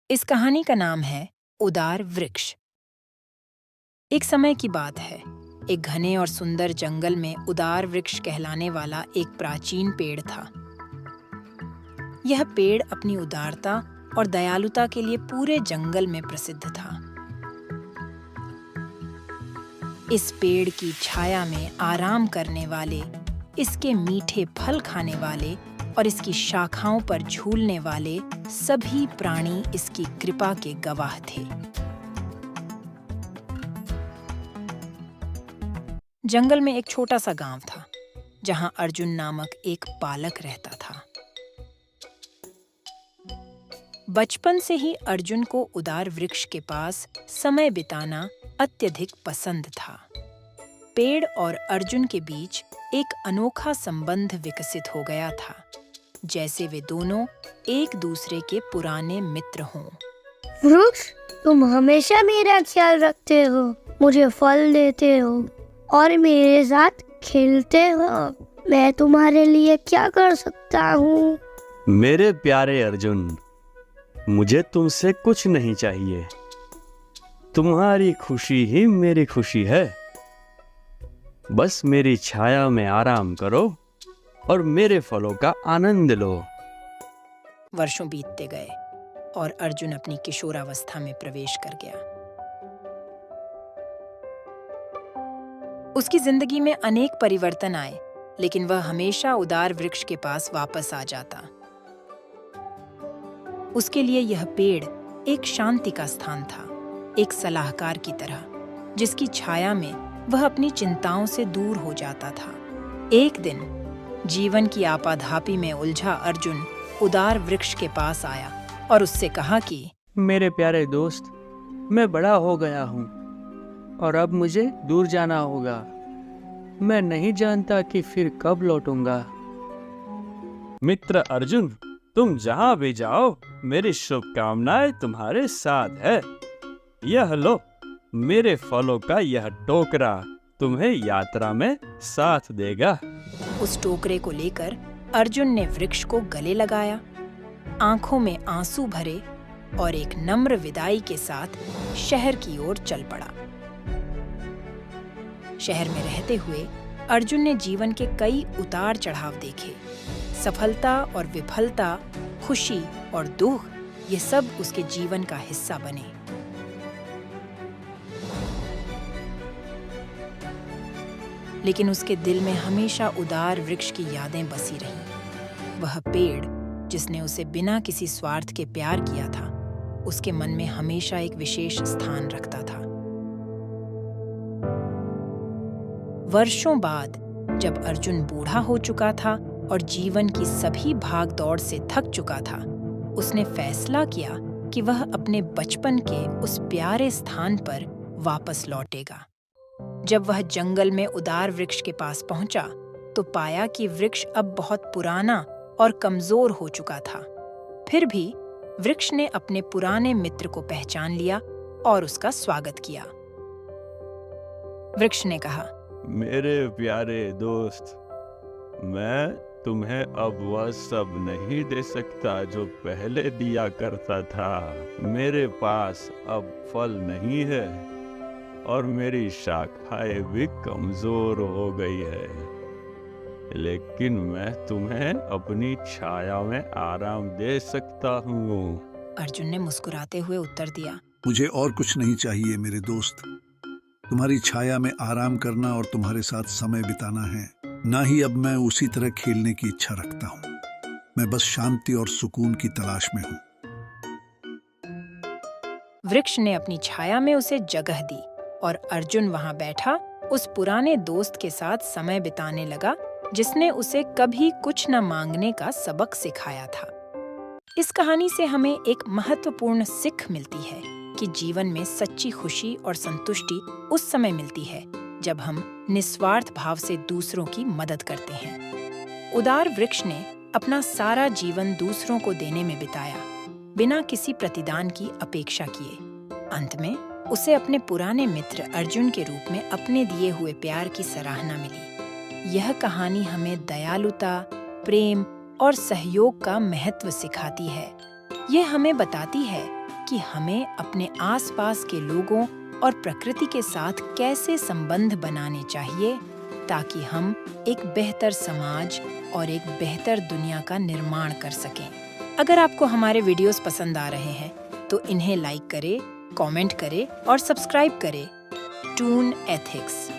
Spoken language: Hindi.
इस कहानी का नाम है उदार वृक्ष। एक समय की बात है। एक घने और सुंदर जंगल में उदार वृक्ष कहलाने वाला एक प्राचीन पेड़ था। यह पेड़ अपनी उदारता और दयालुता के लिए पूरे जंगल में प्रसिद्ध था। इस पेड़ की छाया में आराम करने वाले, इसके मीठे फल खाने वाले और इसकी शाखाओं पर झूलने वाले सभी प्राणी इसकी कृपा के गवाह थे। जंगल में एक छोटा सा गांव था, जहां अर्जुन नामक एक बालक रहता था। बचपन से ही अर्जुन को उदार वृक्ष के पास समय बिताना अत्यधिक पसंद था। पेड़ और अर्जुन के बीच एक अनोखा संबंध विकसित हो गया था, जैसे वे दोनों एक दूसरे के पुराने मित्र हों। वृक्ष, तुम हमेशा मेरा ख्याल रखते हो, मुझे फल देते हो और मेरे साथ खेलते हो। मैं तुम्हारे लिए क्या कर सकता हूँ? मेरे प्यारे अर्जुन, मुझे तुमसे कुछ नहीं चाहिए। तुम्हारी खुशी ही मेरी खुशी है। बस मेरी छाया में आराम करो और मेरे फलों का आनंद लो। वर्षों बीतते गए और अर्जुन अपनी किशोरावस्था में प्रवेश कर गया। उसकी जिंदगी में अनेक परिवर्तन आए, लेकिन वह हमेशा उदार वृक्ष के पास वापस आ जाता। उसके लिए यह पेड़ एक शांति का स्थान था, एक सलाहकार की तरह, जिसकी छाया में वह अपनी चिंताओं से दूर हो जाता था। एक दिन जीवन की आपाधापी में उलझा अर्जुन उदार वृक्ष के पास आया और उससे कहा कि मेरे प्यारे दोस्त, मैं बड़ा हो गया हूँ और अब मुझे दूर जाना होगा। मैं नहीं जानता कि फिर कब लौटूंगा। मित्र अर्जुन, तुम जहाँ भी जाओ, मेरी शुभकामनाएं तुम्हारे साथ है। यह लो, मेरे फलों का यह टोकरा तुम्हें यात्रा में साथ देगा। उस टोकरे को लेकर अर्जुन ने वृक्ष को गले लगाया, आंखों में आंसू भरे और एक नम्र विदाई के साथ शहर की ओर चल पड़ा। शहर में रहते हुए अर्जुन ने जीवन के कई उतार चढ़ाव देखे। सफलता और विफलता, खुशी और दुख, ये सब उसके जीवन का हिस्सा बने। लेकिन उसके दिल में हमेशा उदार वृक्ष की यादें बसी रहीं। वह पेड़ जिसने उसे बिना किसी स्वार्थ के प्यार किया था, उसके मन में हमेशा एक विशेष स्थान रखता था। वर्षों बाद जब अर्जुन बूढ़ा हो चुका था और जीवन की सभी भाग दौड़ से थक चुका था, उसने फैसला किया कि वह अपने बचपन के उस प्यारे स्थान पर वापस लौटेगा। जब वह जंगल में उदार वृक्ष के पास पहुंचा, तो पाया कि वृक्ष अब बहुत पुराना और कमजोर हो चुका था। फिर भी वृक्ष ने अपने पुराने मित्र को पहचान लिया और उसका स्वागत किया। वृक्ष ने कहा, मेरे प्यारे दोस्त, मैं तुम्हें अब वह सब नहीं दे सकता जो पहले दिया करता था। मेरे पास अब फल नहीं है और मेरी शाखाएं भी कमजोर हो गई है, लेकिन मैं तुम्हें अपनी छाया में आराम दे सकता हूँ। अर्जुन ने मुस्कुराते हुए उत्तर दिया, मुझे और कुछ नहीं चाहिए मेरे दोस्त। तुम्हारी छाया में आराम करना और तुम्हारे साथ समय बिताना है, ना ही अब मैं उसी तरह खेलने की इच्छा रखता हूँ। मैं बस शांति और सुकून की तलाश में हूँ। वृक्ष ने अपनी छाया में उसे जगह दी और अर्जुन वहां बैठा उस पुराने दोस्त के साथ समय बिताने लगा, जिसने उसे कभी कुछ न मांगने का सबक सिखाया था। इस कहानी से हमें एक महत्वपूर्ण सीख मिलती है कि जीवन में सच्ची खुशी और संतुष्टि उस समय मिलती है जब हम निस्वार्थ भाव से दूसरों की मदद करते हैं। उदार वृक्ष ने अपना सारा जीवन दूसरों को देने में बिताया, बिना किसी प्रतिदान की अपेक्षा किए। अंत में उसे अपने पुराने मित्र अर्जुन के रूप में अपने दिए हुए प्यार की सराहना मिली। यह कहानी हमें दयालुता, प्रेम और सहयोग का महत्व सिखाती है। ये हमें बताती है कि हमें अपने आसपास के लोगों और प्रकृति के साथ कैसे संबंध बनाने चाहिए ताकि हम एक बेहतर समाज और एक बेहतर दुनिया का निर्माण कर सकें। अगर आपको हमारे वीडियोस पसंद आ रहे हैं तो इन्हें लाइक करें, कमेंट करें और सब्सक्राइब करें। Toon ethics.